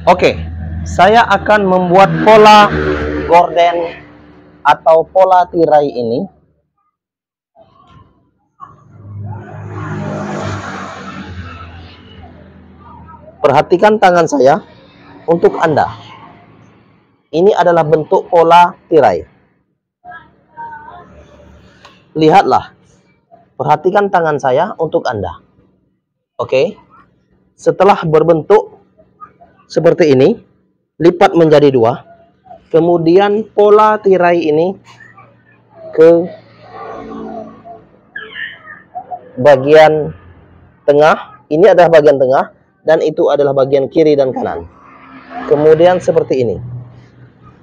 Oke, saya akan membuat pola gorden atau pola tirai ini. Perhatikan tangan saya untuk Anda. Ini adalah bentuk pola tirai. Lihatlah, perhatikan tangan saya untuk Anda. Oke, setelah berbentuk seperti ini, lipat menjadi dua. Kemudian pola tirai ini ke bagian tengah. Ini adalah bagian tengah dan itu adalah bagian kiri dan kanan. Kemudian seperti ini.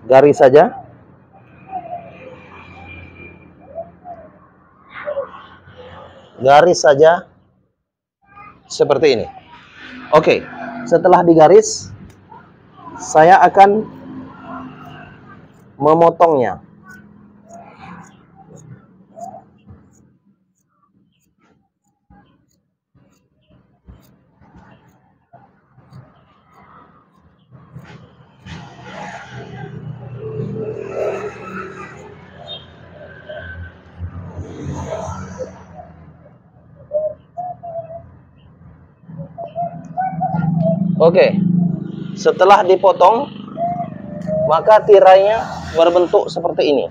Garis saja. Garis saja seperti ini. Oke, setelah digaris, saya akan memotongnya. Oke, setelah dipotong, maka tirainya berbentuk seperti ini.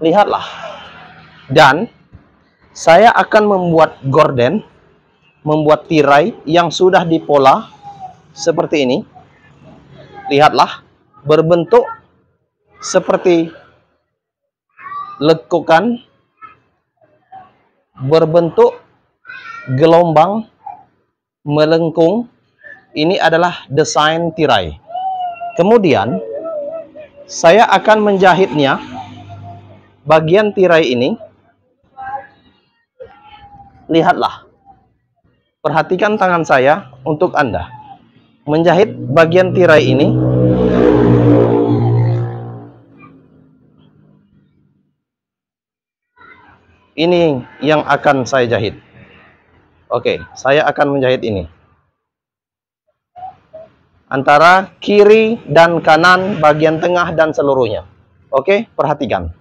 Lihatlah. Dan saya akan membuat gorden, membuat tirai yang sudah dipola seperti ini. Lihatlah, berbentuk seperti lekukan, berbentuk gelombang, melengkung. Ini adalah desain tirai. Kemudian saya akan menjahitnya. Bagian tirai ini, lihatlah, perhatikan tangan saya untuk Anda. Menjahit bagian tirai ini. Ini yang akan saya jahit. Oke, saya akan menjahit ini. Antara kiri dan kanan, bagian tengah dan seluruhnya. Oke, perhatikan.